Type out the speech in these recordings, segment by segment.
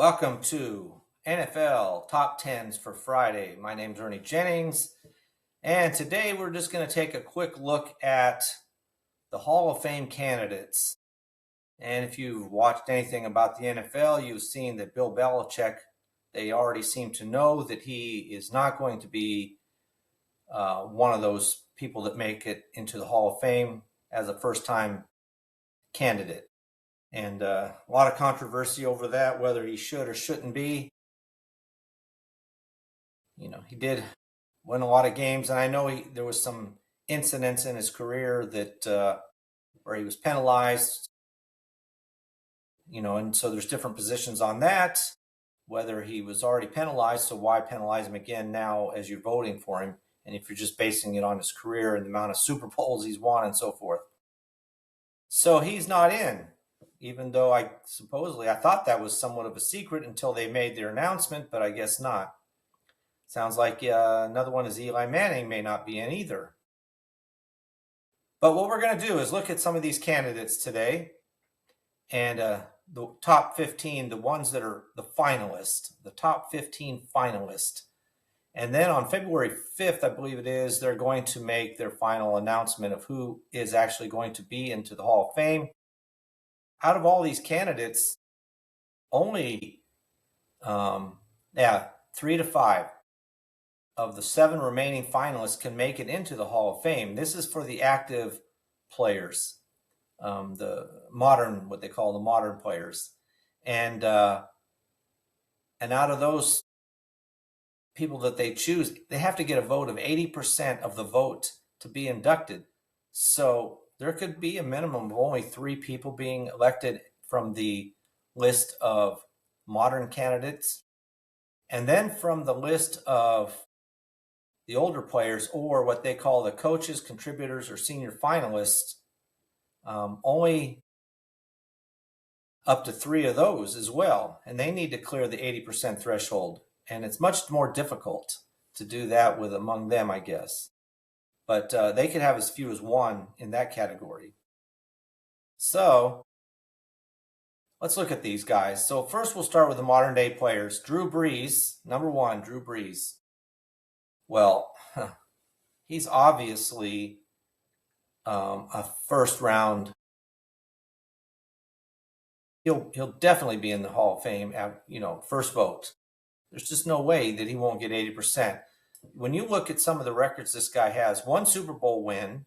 Welcome to NFL Top 10's for Friday. My name's Ernie Jennings, and today we're just going to take a quick look at the Hall of Fame candidates. And if you've watched anything about the NFL, you've seen that Bill Belichick, they already seem to know that he is not going to be one of those people that make it into the Hall of Fame as a first-time candidate. And a lot of controversy over that, whether he should or shouldn't be. You know, he did win a lot of games, and I know there was some incidents in his career that where he was penalized. You know, and so there's different positions on that, whether he was already penalized, so why penalize him again now as you're voting for him, and if you're just basing it on his career and the amount of Super Bowls he's won and so forth. So he's not in. Even though I thought that was somewhat of a secret until they made their announcement, but I guess not. Sounds like another one is Eli Manning may not be in either. But what we're going to do is look at some of these candidates today and the top 15, the ones that are the finalists, the top 15 finalists. And then on February 5th, I believe it is, they're going to make their final announcement of who is actually going to be into the Hall of Fame. Out of all these candidates, only 3 to 5 of the 7 remaining finalists can make it into the Hall of Fame. This is for the active players, the modern, what they call the modern players. And out of those people that they choose, they have to get a vote of 80% of the vote to be inducted. So there could be a minimum of only 3 people being elected from the list of modern candidates. And then from the list of the older players, or what they call the coaches, contributors, or senior finalists, only up to 3 of those as well. And they need to clear the 80% threshold. And it's much more difficult to do that with among them, I guess. But they could have as few as 1 in that category. So let's look at these guys. So first we'll start with the modern day players. Drew Brees, number 1, Drew Brees. Well, he's obviously a first round. He'll definitely be in the Hall of Fame at, first vote. There's just no way that he won't get 80%. When you look at some of the records this guy has, 1 Super Bowl win.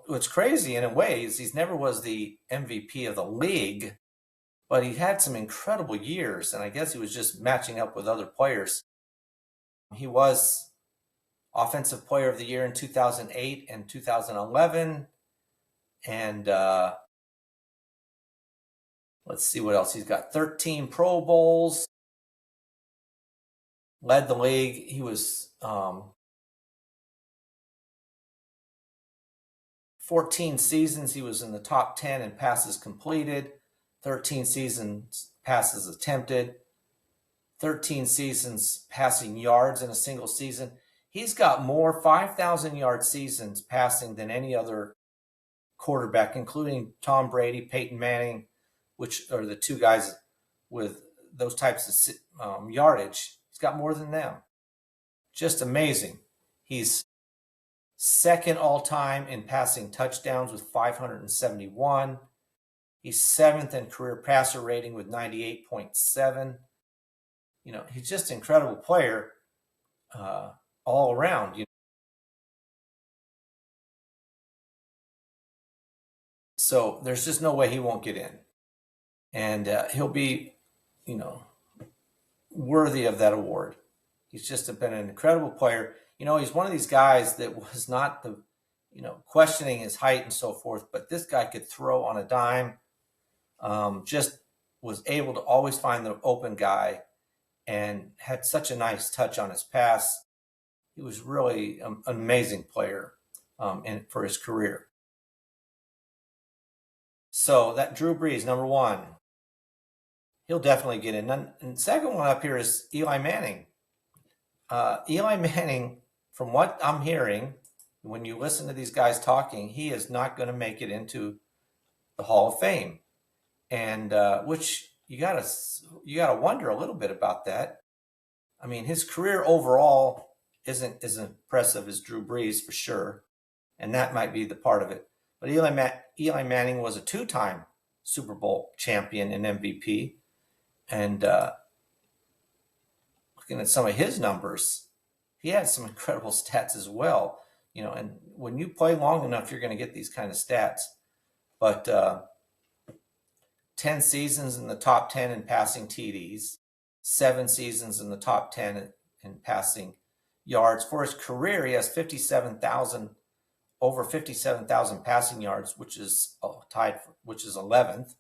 What's crazy in a way is he's never was the MVP of the league, but he had some incredible years, and I guess he was just matching up with other players. He was Offensive Player of the Year in 2008 and 2011, and let's see what else he's got. 13 Pro Bowls. Led the league. He was 14 seasons. He was in the top 10 in passes completed, 13 seasons passes attempted, 13 seasons passing yards in a single season. He's got more 5,000-yard seasons passing than any other quarterback, including Tom Brady, Peyton Manning, which are the 2 guys with those types of yardage. He's got more than them. Just amazing. He's second all-time in passing touchdowns with 571. He's 7th in career passer rating with 98.7. He's just an incredible player all around. So there's just no way he won't get in. And he'll be, worthy of that award. He's just been an incredible player. He's one of these guys that was not the, questioning his height and so forth, but this guy could throw on a dime, just was able to always find the open guy and had such a nice touch on his pass. He was really an amazing player for his career. So that Drew Brees, number 1. He'll definitely get in. And the second one up here is Eli Manning. Eli Manning, from what I'm hearing, when you listen to these guys talking, he is not going to make it into the Hall of Fame. And which you gotta wonder a little bit about that. I mean, his career overall isn't as impressive as Drew Brees for sure, and that might be the part of it. But Eli Manning was a two-time Super Bowl champion and MVP, and looking at some of his numbers, he had some incredible stats as well. You know, and when you play long enough, you're going to get these kind of stats. But 10 seasons in the top 10 in passing TDs, 7 seasons in the top 10 in passing yards. For his career, he has over 57,000 passing yards, which is tied for, which is 11th.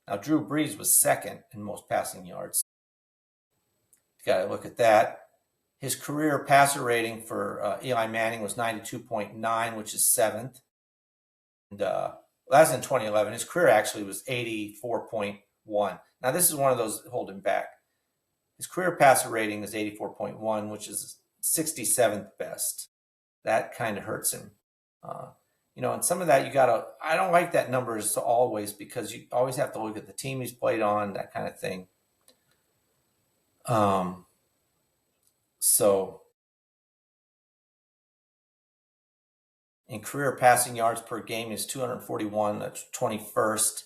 Now, Drew Brees was second in most passing yards. You got to look at that. His career passer rating for Eli Manning was 92.9, which is 7th. And that's in 2011. His career actually was 84.1. Now, this is one of those that hold him back. His career passer rating is 84.1, which is 67th best. That kind of hurts him. You know, and some of that I don't like that number as always, because you always have to look at the team he's played on, that kind of thing. So in career passing yards per game is 241, that's 21st.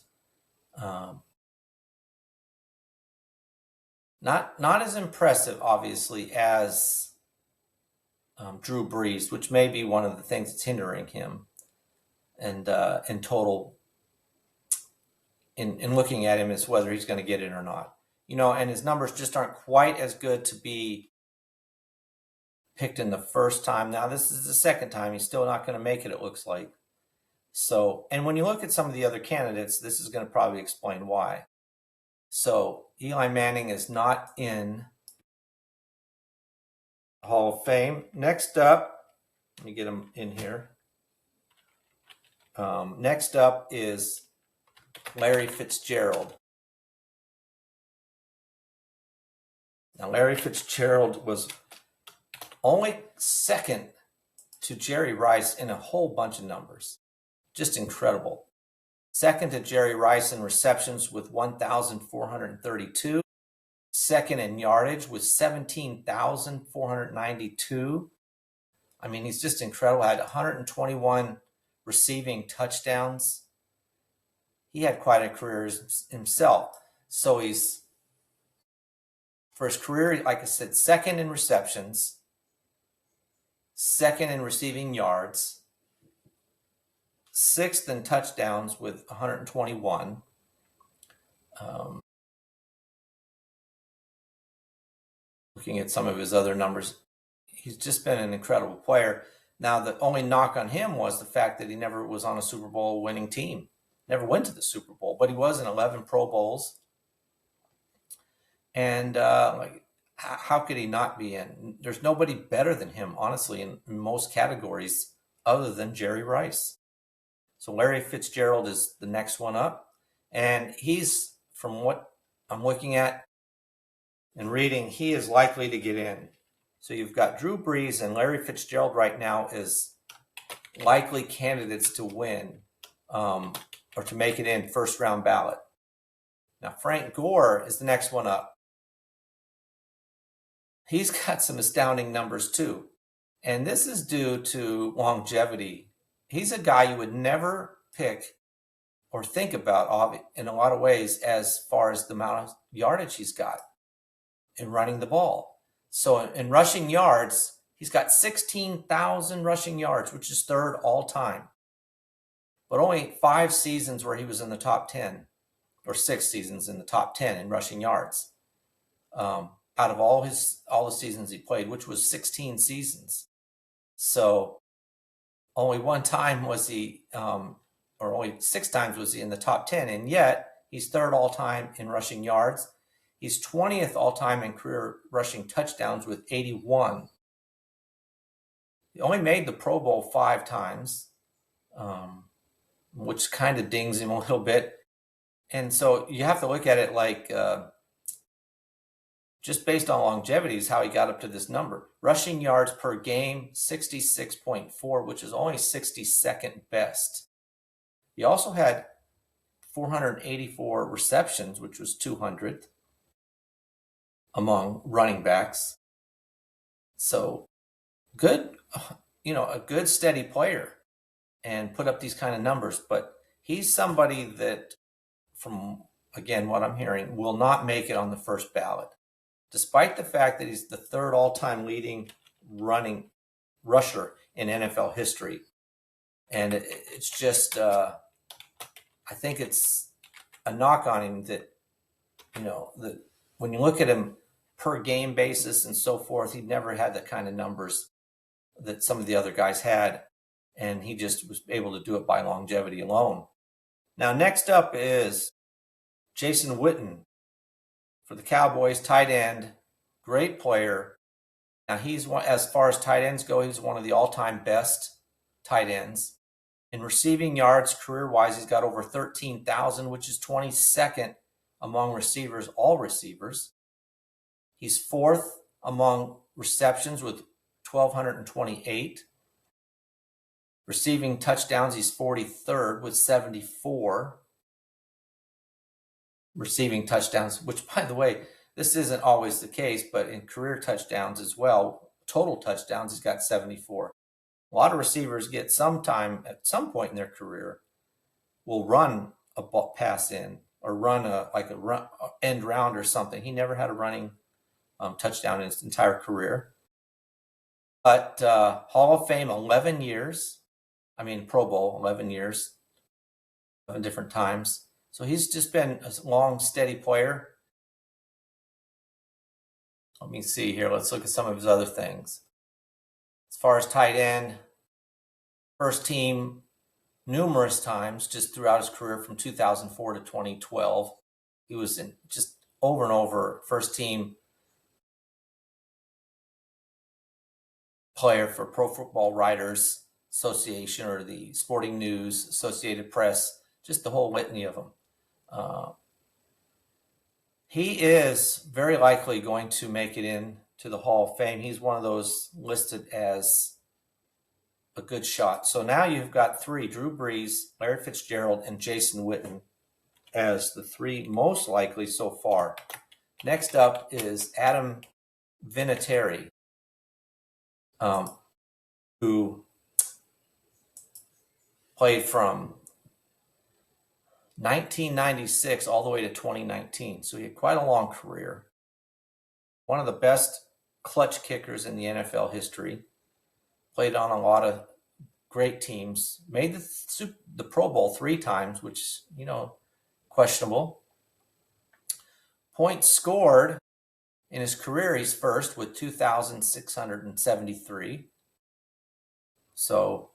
Not as impressive, obviously, as Drew Brees, which may be one of the things that's hindering him. And in total, in looking at him, is whether he's going to get it or not. You know, and his numbers just aren't quite as good to be picked in the first time. Now, this is the second time. He's still not going to make it, it looks like. So, and when you look at some of the other candidates, this is going to probably explain why. So, Eli Manning is not in the Hall of Fame. Next up, let me get him in here. Next up is Larry Fitzgerald. Now, Larry Fitzgerald was only second to Jerry Rice in a whole bunch of numbers. Just incredible. Second to Jerry Rice in receptions with 1,432. Second in yardage with 17,492. I mean, he's just incredible. Had 121 receiving touchdowns. He had quite a career himself. So he's, for his career, like I said, second in receptions, second in receiving yards, sixth in touchdowns with 121. Looking at some of his other numbers, he's just been an incredible player. Now, the only knock on him was the fact that he never was on a Super Bowl winning team. Never went to the Super Bowl, but he was in 11 Pro Bowls. And how could he not be in? There's nobody better than him, honestly, in most categories other than Jerry Rice. So Larry Fitzgerald is the next one up. And he's, from what I'm looking at and reading, he is likely to get in. So you've got Drew Brees and Larry Fitzgerald right now as likely candidates to win or to make it in first round ballot. Now, Frank Gore is the next one up. He's got some astounding numbers too. And this is due to longevity. He's a guy you would never pick or think about in a lot of ways as far as the amount of yardage he's got in running the ball. So in rushing yards, he's got 16,000 rushing yards, which is third all time. But only 5 seasons where he was in the top 10, or 6 seasons in the top 10 in rushing yards. Out of all the seasons he played, which was 16 seasons. So only one time was he, or only 6 times was he in the top 10, and yet he's third all time in rushing yards. He's 20th all time in career rushing touchdowns with 81. He only made the Pro Bowl 5 times, which kind of dings him a little bit. And so you have to look at it like just based on longevity is how he got up to this number. Rushing yards per game, 66.4, which is only 62nd best. He also had 484 receptions, which was 200th among running backs. So good, a good steady player and put up these kind of numbers. But he's somebody that, from, again, what I'm hearing, will not make it on the first ballot, despite the fact that he's the third all-time leading running rusher in NFL history. And it's just, I think it's a knock on him that, that when you look at him per game basis and so forth, he never had the kind of numbers that some of the other guys had. And he just was able to do it by longevity alone. Now, next up is Jason Witten for the Cowboys, tight end, great player. Now, he's one, as far as tight ends go, he's one of the all-time best tight ends. In receiving yards, career-wise, he's got over 13,000, which is 22nd among receivers, all receivers. He's fourth among receptions with 1,228. Receiving touchdowns, he's 43rd with 74. Receiving touchdowns, which, by the way, this isn't always the case, but in career touchdowns as well, total touchdowns, he's got 74. A lot of receivers get some time at some point in their career will run a pass in or run a end round or something. He never had a running touchdown in his entire career. But Hall of Fame, 11 years. Pro Bowl, 11 years, 11 different times. So he's just been a long, steady player. Let me see here. Let's look at some of his other things. As far as tight end, first team numerous times just throughout his career from 2004 to 2012. He was in just over and over first team player for Pro Football Writers Association or the Sporting News, Associated Press, just the whole litany of them. He is very likely going to make it into the Hall of Fame. He's one of those listed as a good shot. So now you've got three: Drew Brees, Larry Fitzgerald, and Jason Witten as the three most likely so far. Next up is Adam Vinatieri, who played from 1996 all the way to 2019. So he had quite a long career. One of the best clutch kickers in the NFL history. Played on a lot of great teams. Made the Pro Bowl 3 times, which, questionable. Points scored in his career, he's first with 2,673. So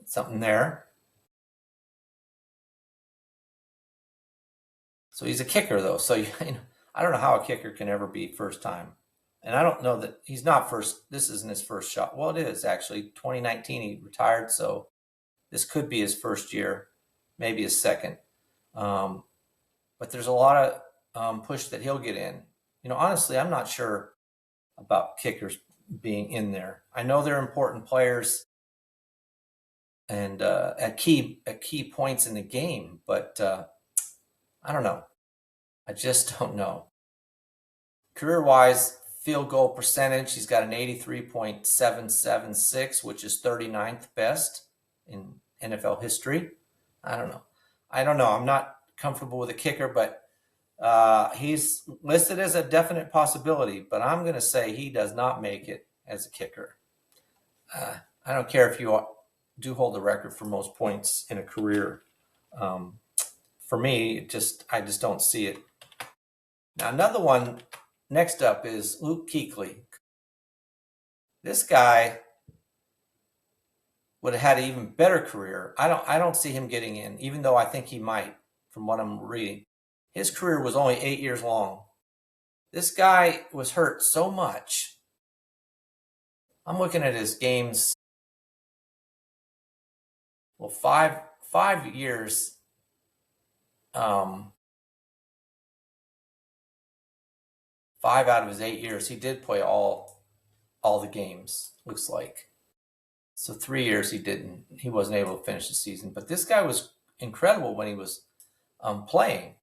something there. So he's a kicker, though. So I don't know how a kicker can ever be first time. And I don't know that he's not first. This isn't his first shot. Well, it is actually. 2019, he retired. So this could be his first year, maybe his second. But there's a lot of push that he'll get in. Honestly, I'm not sure about kickers being in there. I know they're important players and at key points in the game, but I don't know. I just don't know. Career-wise, field goal percentage, he's got an 83.776, which is 39th best in NFL history. I don't know. I'm not comfortable with a kicker, but he's listed as a definite possibility, but I'm going to say he does not make it as a kicker. I don't care if you do hold the record for most points in a career. For me, I just don't see it. Now, another one next up is Luke Kuechly. This guy would have had an even better career. I don't see him getting in, even though I think he might, from what I'm reading. His career was only 8 years long. This guy was hurt so much. I'm looking at his games. Well, five years. 5 out of his 8 years, he did play all the games, looks like. So 3 years he wasn't able to finish the season. But this guy was incredible when he was playing.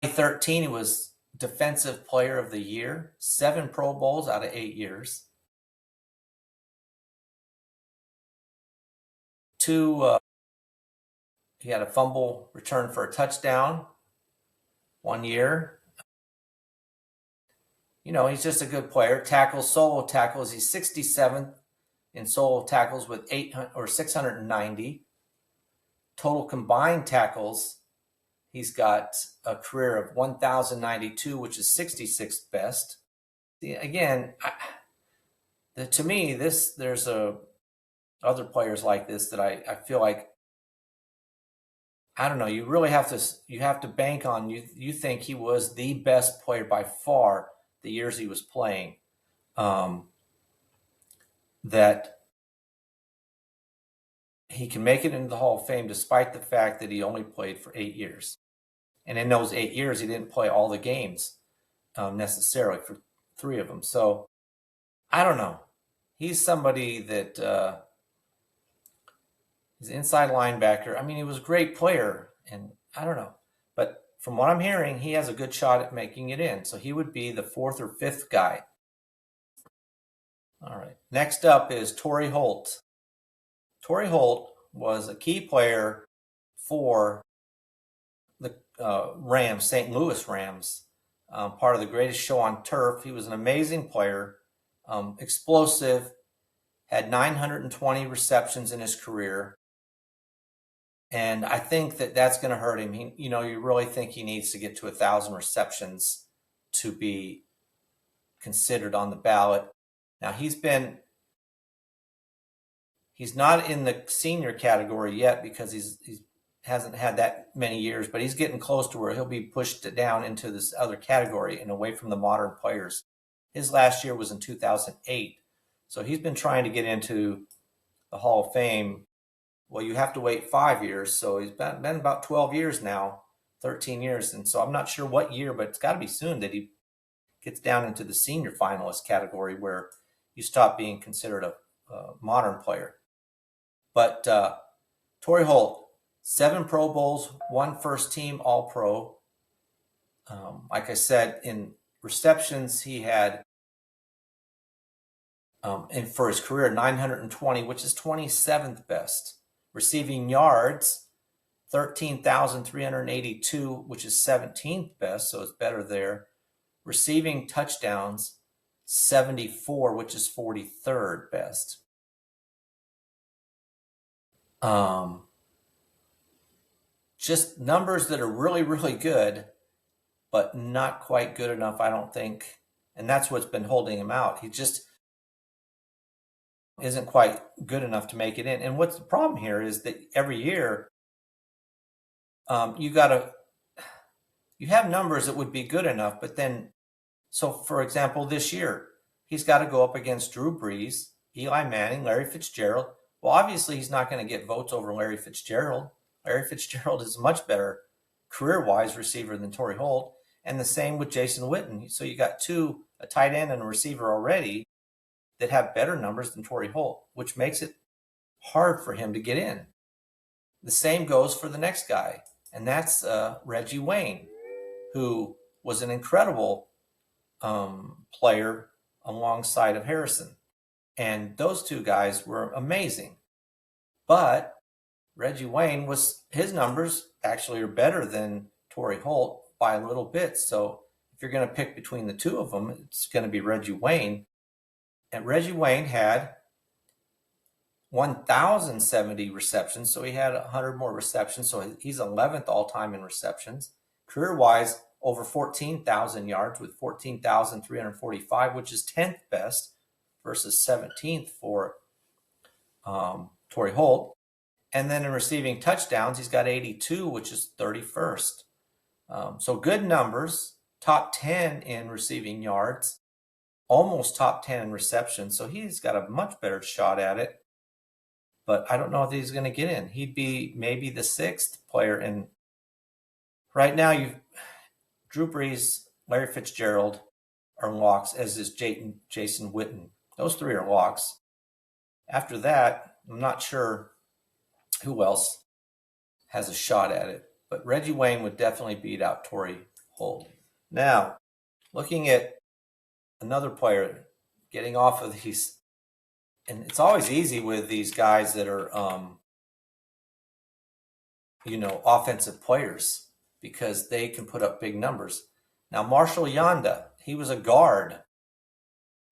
2013, he was Defensive Player of the Year, 7 Pro Bowls out of 8 years. 2, he had a fumble return for a touchdown 1 year. He's just a good player. Solo tackles, he's 67th in solo tackles with 690. Total combined tackles, he's got a career of 1,092, which is 66th best. Again, to me, there's other players like this that I feel like, I don't know, you really have to bank on, you think he was the best player by far the years he was playing, that he can make it into the Hall of Fame despite the fact that he only played for 8 years. And in those 8 years, he didn't play all the games necessarily for 3 of them. So I don't know. He's somebody that he's an inside linebacker. I mean, he was a great player, and I don't know. But from what I'm hearing, he has a good shot at making it in. So he would be the 4th or 5th guy. All right. Next up is Torrey Holt. Torrey Holt was a key player for the Rams, St. Louis Rams, part of the greatest show on turf. He was an amazing player, explosive, had 920 receptions in his career. And I think that's going to hurt him. You really think he needs to get to 1,000 receptions to be considered on the ballot. Now, he's not in the senior category yet because he's hasn't had that many years, but he's getting close to where he'll be pushed down into this other category and away from the modern players. His last year was in 2008. So he's been trying to get into the Hall of Fame. Well, you have to wait 5 years. So he's been about 12 years now, 13 years. And so I'm not sure what year, but it's got to be soon that he gets down into the senior finalist category where you stop being considered a modern player. But Torrey Holt, 7 Pro Bowls, 1 first team All-Pro. Like I said, in receptions, he had, and for his career, 920, which is 27th best. Receiving yards, 13,382, which is 17th best, so it's better there. Receiving touchdowns, 74, which is 43rd best. Just numbers that are really, really good, but not quite good enough, I don't think. And that's what's been holding him out. He just isn't quite good enough to make it in. And what's the problem here is that every year, you have numbers that would be good enough, but then, so for example, this year, he's got to go up against Drew Brees, Eli Manning, Larry Fitzgerald. Well, obviously, he's not going to get votes over Larry Fitzgerald. Larry Fitzgerald is a much better career-wise receiver than Torrey Holt, and the same with Jason Witten. So you got 2, a tight end and a receiver already, that have better numbers than Torrey Holt, which makes it hard for him to get in. The same goes for the next guy, and that's Reggie Wayne, who was an incredible player alongside of Harrison. And those 2 guys were amazing. But Reggie Wayne his numbers actually are better than Torrey Holt by a little bit. So if you're going to pick between the 2 of them, it's going to be Reggie Wayne. And Reggie Wayne had 1,070 receptions, so he had 100 more receptions. So he's 11th all-time in receptions. Career-wise, over 14,000 yards with 14,345, which is 10th best versus 17th for Torrey Holt. And then in receiving touchdowns, he's got 82, which is 31st. So good numbers, top 10 in receiving yards, almost top 10 in receptions. So he's got a much better shot at it. But I don't know if he's going to get in. He'd be maybe the 6th player. And right now, Drew Brees, Larry Fitzgerald are locks, as is Jason Witten. Those 3 are locks. After that, I'm not sure who else has a shot at it. But Reggie Wayne would definitely beat out Torrey Holt. Now, looking at another player getting off of these, and it's always easy with these guys that are, offensive players because they can put up big numbers. Now, Marshall Yanda, he was a guard.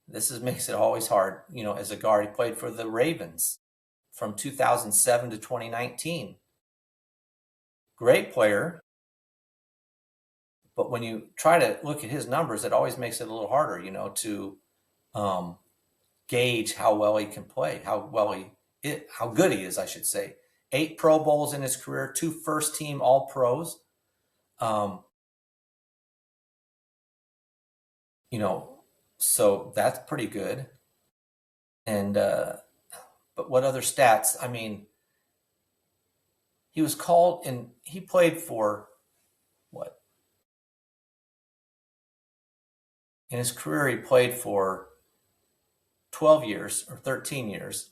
Makes it always hard, as a guard. He played for the Ravens from 2007 to 2019. Great player. But when you try to look at his numbers, it always makes it a little harder, to gauge how well he can play, how good he is, I should say. 8 Pro Bowls in his career, 2 first-team All-Pros. So that's pretty good. And but what other stats? I mean, he was called, and he played for what? In his career, he played for 12 years or 13 years.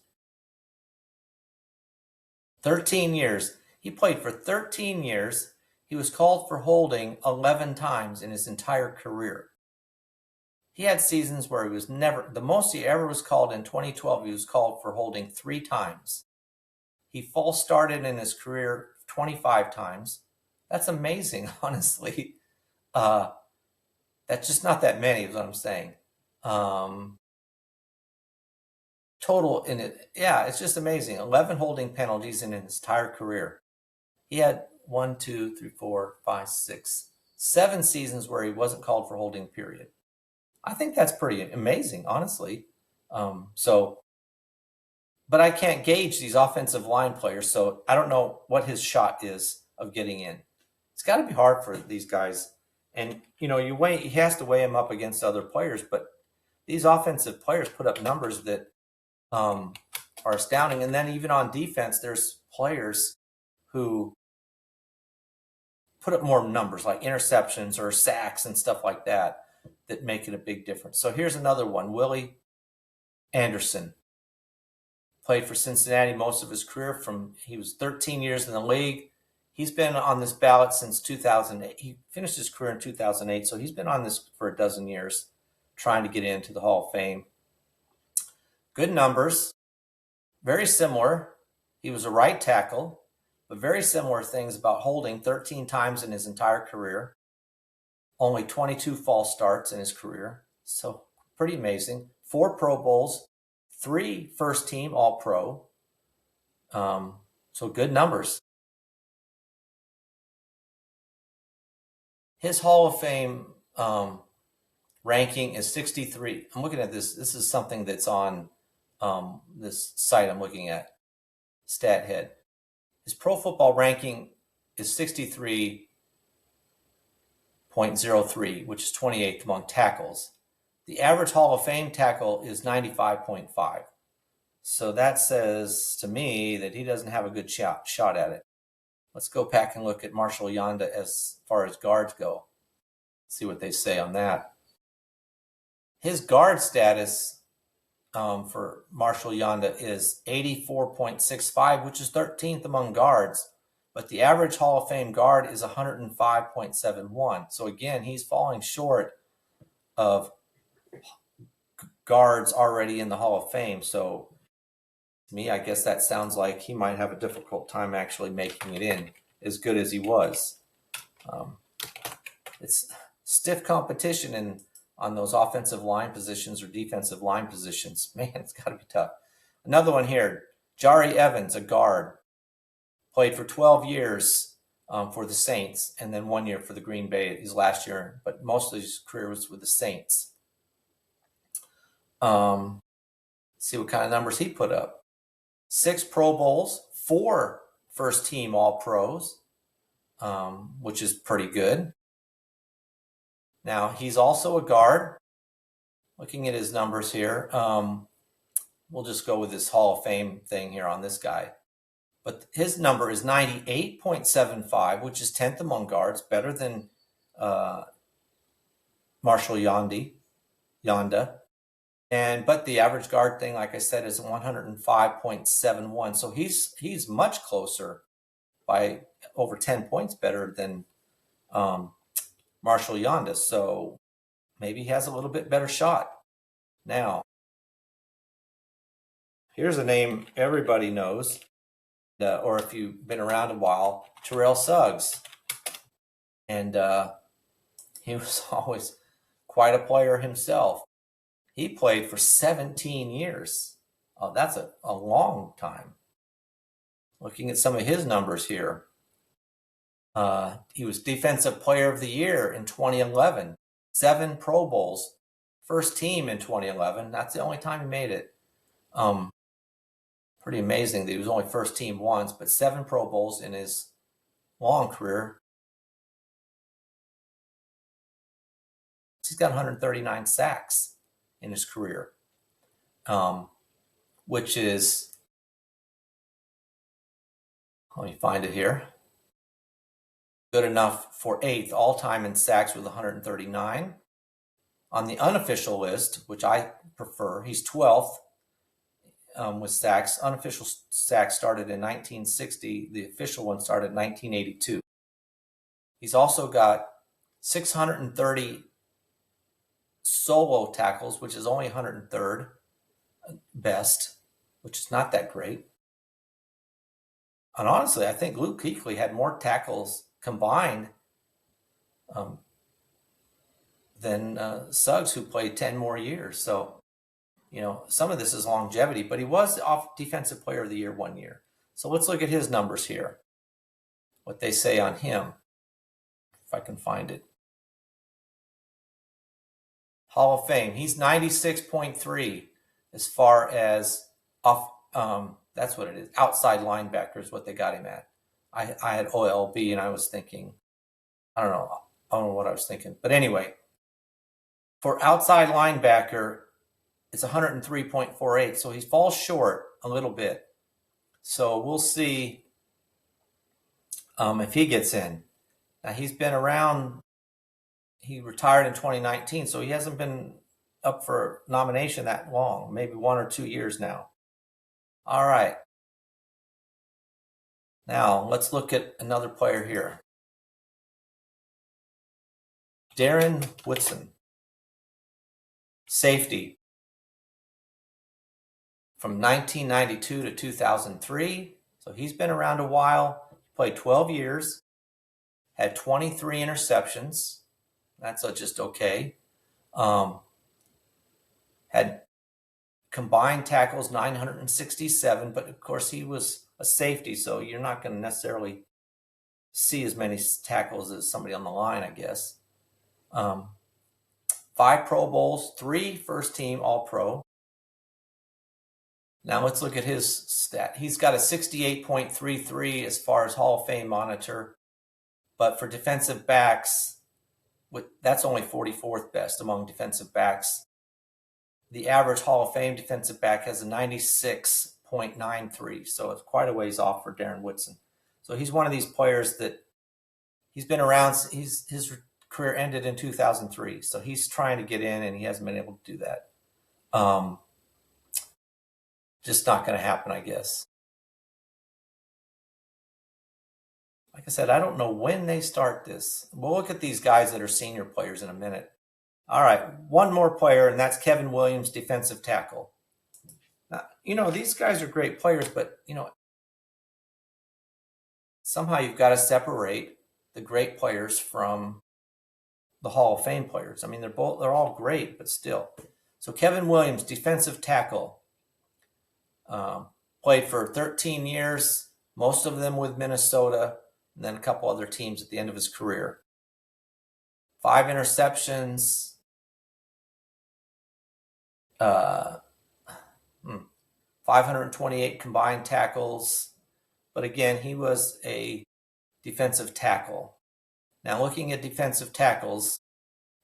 13 years. He played for 13 years. He was called for holding 11 times in his entire career. He had seasons where he was never, the most he ever was called in 2012, he was called for holding 3 times. He false started in his career 25 times. That's amazing, honestly. That's just not that many, is what I'm saying. Total in it, yeah, it's just amazing. 11 holding penalties in his entire career. He had 1, 2, 3, 4, 5, 6, 7 seasons where he wasn't called for holding, period. I think that's pretty amazing, honestly. But I can't gauge these offensive line players, so I don't know what his shot is of getting in. It's got to be hard for these guys. And, he has to weigh him up against other players, but these offensive players put up numbers that are astounding. And then even on defense, there's players who put up more numbers like interceptions or sacks and stuff like that make it a big difference. So here's another one. Willie Anderson played for Cincinnati most of his career. He was 13 years in the league. He's been on this ballot since 2008. He finished his career in 2008, so he's been on this for a dozen years trying to get into the Hall of Fame. Good numbers, very similar. He was a right tackle, but very similar things about holding 13 times in his entire career. Only 22 false starts in his career, so pretty amazing. 4 Pro Bowls, 3 first-team All-Pro, so good numbers. His Hall of Fame ranking is 63. I'm looking at this. This is something that's on this site I'm looking at, StatHead. His Pro Football ranking is 63.03, which is 28th among tackles. The average Hall of Fame tackle is 95.5. So that says to me that he doesn't have a good shot at it. Let's go back and look at Marshall Yanda as far as guards go. See what they say on that. His guard status for Marshall Yanda is 84.65, which is 13th among guards. But the average Hall of Fame guard is 105.71. So again, he's falling short of guards already in the Hall of Fame. So to me, I guess that sounds like he might have a difficult time actually making it in, as good as he was. It's stiff competition on those offensive line positions or defensive line positions. Man, it's got to be tough. Another one here, Jari Evans, a guard, played for 12 years for the Saints, and then 1 year for the Green Bay, his last year, but most of his career was with the Saints. See what kind of numbers he put up. 6 Pro Bowls, 4 first-team All-Pros, which is pretty good. Now, he's also a guard. Looking at his numbers here, we'll just go with this Hall of Fame thing here on this guy. But his number is 98.75, which is 10th among guards, better than Marshall Yanda. But the average guard thing, like I said, is 105.71. So he's much closer by over 10 points better than Marshall Yonda. So maybe he has a little bit better shot. Now, here's a name everybody knows, or if you've been around a while, Terrell Suggs. And he was always quite a player himself. He played for 17 years. Oh, that's a long time. Looking at some of his numbers here. He was Defensive Player of the Year in 2011. 7 Pro Bowls. First team in 2011. That's the only time he made it. Pretty amazing that he was only first team once, but 7 Pro Bowls in his long career. He's got 139 sacks in his career, which is, let me find it here, good enough for 8th all-time in sacks with 139. On the unofficial list, which I prefer, he's 12th with sacks. Unofficial sacks started in 1960. The official one started in 1982. He's also got 630 solo tackles, which is only 103rd best, which is not that great. And honestly, I think Luke Kuechly had more tackles combined than Suggs, who played 10 more years. So, some of this is longevity, but he was off Defensive Player of the Year 1 year. So let's look at his numbers here, what they say on him, if I can find it. Hall of Fame. He's 96.3 as far as off. That's what it is. Outside linebacker is what they got him at. I had OLB and I was thinking, I don't know what I was thinking. But anyway, for outside linebacker, it's 103.48. So he falls short a little bit. So we'll see if he gets in. Now he's been around. He retired in 2019, so he hasn't been up for nomination that long, maybe 1 or 2 years now. All right. Now, let's look at another player here. Darren Woodson, safety. From 1992 to 2003, so he's been around a while. Played 12 years, had 23 interceptions. That's just okay. Had combined tackles 967, but of course he was a safety, so you're not going to necessarily see as many tackles as somebody on the line, I guess. 5 Pro Bowls, 3 first team All-Pro. Now let's look at his stat. He's got a 68.33 as far as Hall of Fame monitor, but for defensive backs, that's only 44th best among defensive backs. The average Hall of Fame defensive back has a 96.93, so it's quite a ways off for Darren Woodson. So he's one of these players that he's been around. His career ended in 2003, so he's trying to get in, and he hasn't been able to do that. Just not going to happen, I guess. Like I said, I don't know when they start this. We'll look at these guys that are senior players in a minute. All right, one more player, and that's Kevin Williams, defensive tackle. Now, these guys are great players, but, somehow you've got to separate the great players from the Hall of Fame players. I mean, they're all great, but still. So Kevin Williams, defensive tackle, played for 13 years, most of them with Minnesota, and then a couple other teams at the end of his career. 5 interceptions, 528 combined tackles. But again, he was a defensive tackle. Now, looking at defensive tackles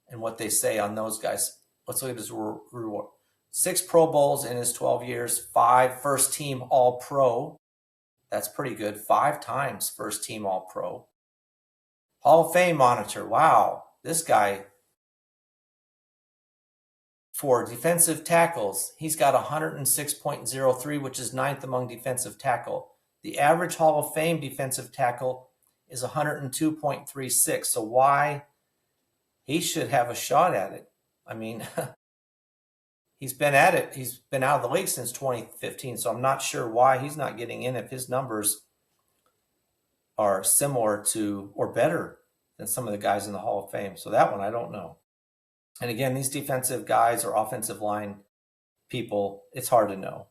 and what they say on those guys, let's look at his reward. 6 Pro Bowls in his 12 years, 5 first team All-Pro. That's pretty good. 5 times first team All-Pro. Hall of Fame monitor. Wow. This guy, for defensive tackles, he's got 106.03, which is 9th among defensive tackle. The average Hall of Fame defensive tackle is 102.36. So why he should have a shot at it? I mean, he's been at it. He's been out of the league since 2015. So I'm not sure why he's not getting in if his numbers are similar to or better than some of the guys in the Hall of Fame. So that one, I don't know. And again, these defensive guys or offensive line people, it's hard to know.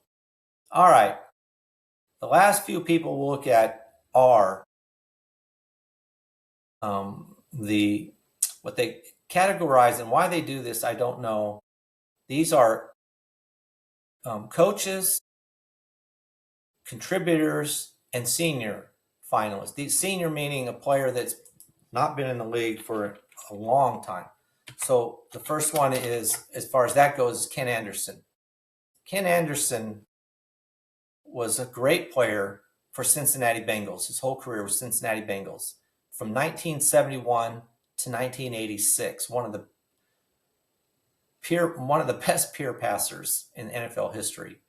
All right. The last few people we'll look at are what they categorize, and why they do this, I don't know. These are coaches, contributors, and senior finalists. These senior meaning a player that's not been in the league for a long time. So the first one is, as far as that goes, is Ken Anderson. Ken Anderson was a great player for Cincinnati Bengals. His whole career was Cincinnati Bengals. From 1971 to 1986, one of the best pure passers in NFL history.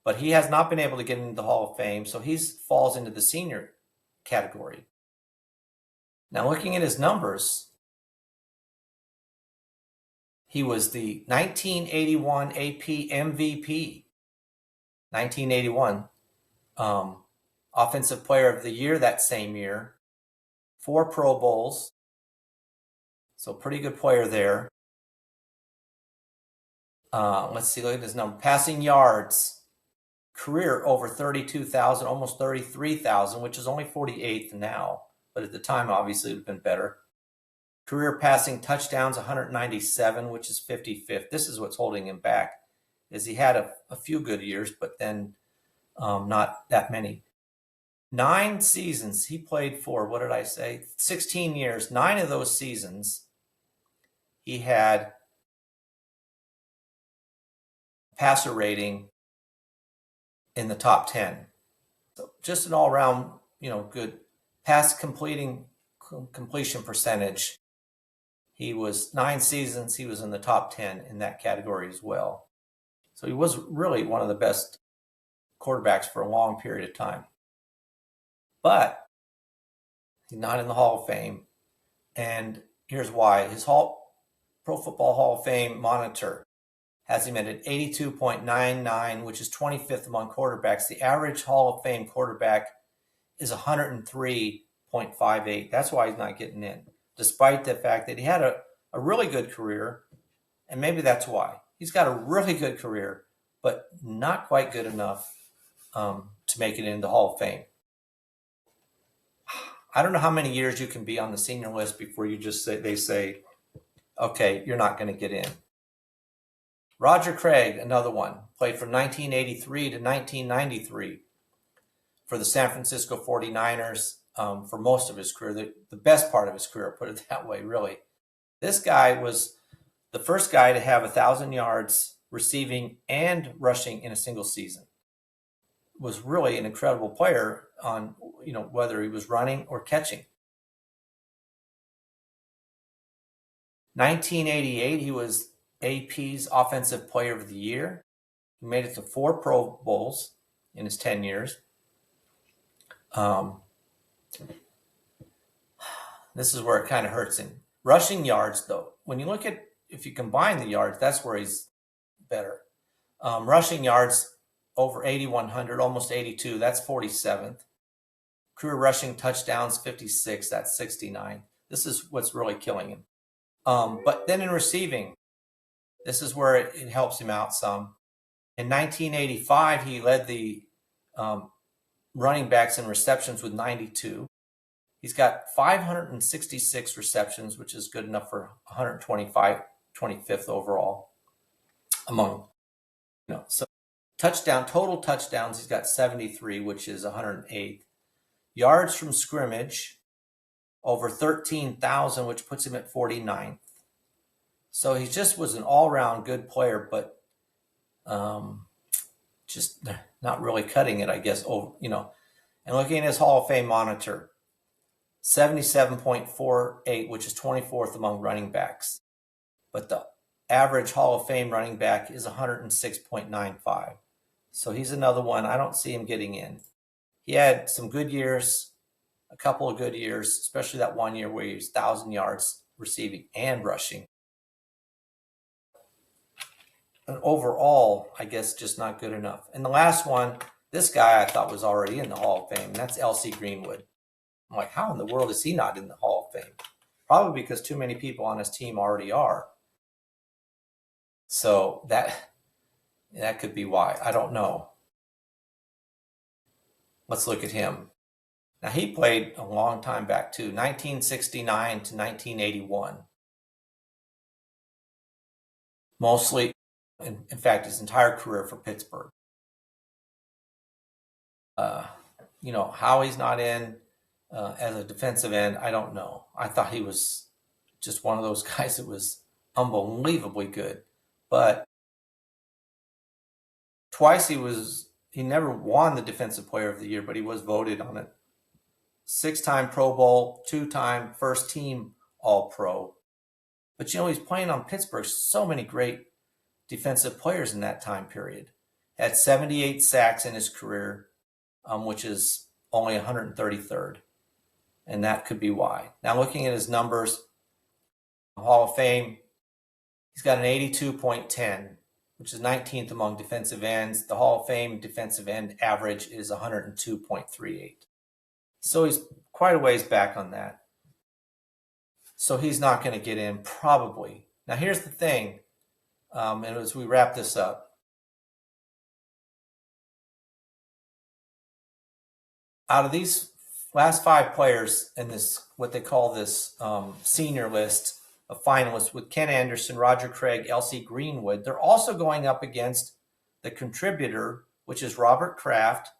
But he has not been able to get into the Hall of Fame, so he falls into the senior category. Now, looking at his numbers, he was the 1981 AP MVP, 1981 Offensive Player of the Year that same year, 4 Pro Bowls, so pretty good player there. Let's see, look at his number. Passing yards, career over 32,000, almost 33,000, which is only 48th now. But at the time, obviously, it would have been better. Career passing touchdowns, 197, which is 55th. This is what's holding him back, is he had a few good years, but then not that many. 9 seasons he played for, 16 years. 9 of those seasons, he had passer rating in the top 10. So just an all-around, good pass completion percentage. He was 9 seasons. He was in the top 10 in that category as well. So he was really one of the best quarterbacks for a long period of time. But he's not in the Hall of Fame. And here's why. His Pro Football Hall of Fame monitor has him at 82.99, which is 25th among quarterbacks. The average Hall of Fame quarterback is 103.58. That's why he's not getting in, despite the fact that he had a really good career. And maybe that's why. He's got a really good career, but not quite good enough to make it into the Hall of Fame. I don't know how many years you can be on the senior list before they say, okay, you're not going to get in. Roger Craig, another one, played from 1983 to 1993 for the San Francisco 49ers for most of his career, the best part of his career, put it that way, really. This guy was the first guy to have 1,000 yards receiving and rushing in a single season. Was really an incredible player on, whether he was running or catching. 1988, he was AP's Offensive Player of the Year. He made it to 4 Pro Bowls in his 10 years. This is where it kind of hurts him. Rushing yards, though, when you look at, if you combine the yards, that's where he's better. Rushing yards, over 8,100, almost 82, that's 47th. Career rushing touchdowns, 56, that's 69. This is what's really killing him. But then in receiving, this is where it helps him out some. In 1985, he led the running backs in receptions with 92. He's got 566 receptions, which is good enough for 25th overall among, so total touchdowns, he's got 73, which is 108th. Yards from scrimmage, over 13,000, which puts him at 49th. So he just was an all-around good player, but just not really cutting it, I guess. And looking at his Hall of Fame monitor, 77.48, which is 24th among running backs. But the average Hall of Fame running back is 106.95. So he's another one. I don't see him getting in. He had some good years a couple of good years, especially that one year where he was 1,000 yards receiving and rushing. And overall, I guess just not good enough. And the last one, this guy I thought was already in the Hall of Fame, and that's L.C. Greenwood. I'm like, how in the world is he not in the Hall of Fame? Probably because too many people on his team already are. So that could be why. I don't know. Let's look at him. Now, he played a long time back, too, 1969 to 1981. Mostly, in fact, his entire career for Pittsburgh. How he's not in as a defensive end, I don't know. I thought he was just one of those guys that was unbelievably good. But twice he never won the Defensive Player of the Year, but he was voted on it. 6-time Pro Bowl, 2-time first team All-Pro. But he's playing on Pittsburgh. So many great defensive players in that time period. Had 78 sacks in his career, which is only 133rd. And that could be why. Now, looking at his numbers, Hall of Fame, he's got an 82.10, which is 19th among defensive ends. The Hall of Fame defensive end average is 102.38. So he's quite a ways back on that. So he's not going to get in, probably. Now, here's the thing, and as we wrap this up, out of these last 5 players in this, what they call this senior list of finalists with Ken Anderson, Roger Craig, L.C. Greenwood, they're also going up against the contributor, which is Robert Kraft,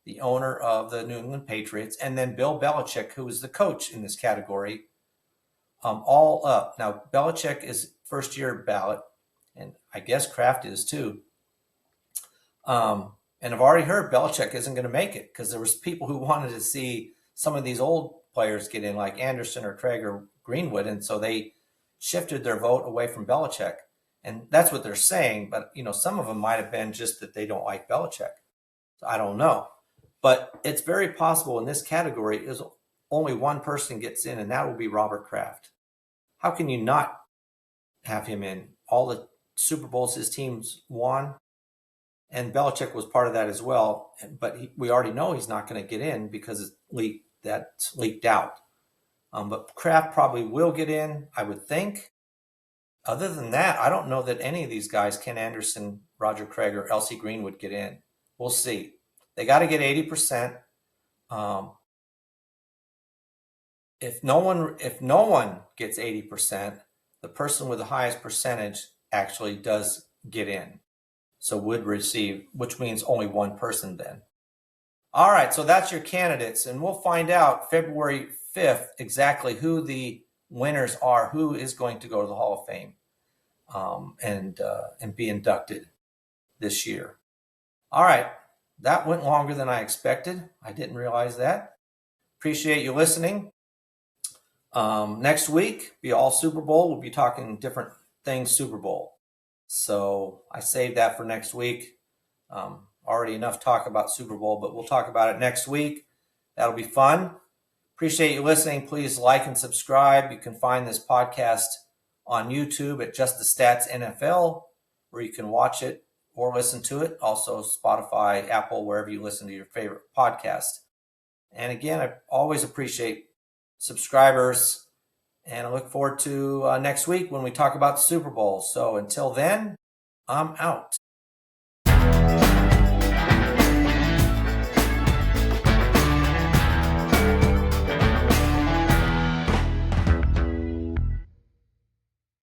the owner of the New England Patriots, and then Bill Belichick, who is the coach in this category, all up. Now, Belichick is first-year ballot, and I guess Kraft is too. And I've already heard Belichick isn't going to make it because there was people who wanted to see some of these old players get in, like Anderson or Craig or Greenwood, and so they shifted their vote away from Belichick. And that's what they're saying, but some of them might have been just that they don't like Belichick. So I don't know. But it's very possible in this category is only one person gets in, and that will be Robert Kraft. How can you not have him in? All the Super Bowls his teams won, and Belichick was part of that as well. But we already know he's not going to get in because that's leaked out. But Kraft probably will get in, I would think. Other than that, I don't know that any of these guys, Ken Anderson, Roger Craig, or L.C. Green, would get in. We'll see. They got to get 80%. If no one gets 80%, the person with the highest percentage actually does get in. So would receive, which means only one person then. All right, so that's your candidates, and we'll find out February 5th exactly who the winners are, who is going to go to the Hall of Fame and be inducted this year. All right, that went longer than I expected. I didn't realize that. Appreciate you listening. Next week, be all Super Bowl. We'll be talking different things Super Bowl. So I saved that for next week. Already enough talk about Super Bowl, but we'll talk about it next week. That'll be fun. Appreciate you listening. Please like and subscribe. You can find this podcast on YouTube at Just the Stats NFL, where you can watch it or listen to it. Also Spotify, Apple, wherever you listen to your favorite podcast. And again, I always appreciate subscribers, and I look forward to next week when we talk about the Super Bowl. So until then, I'm out.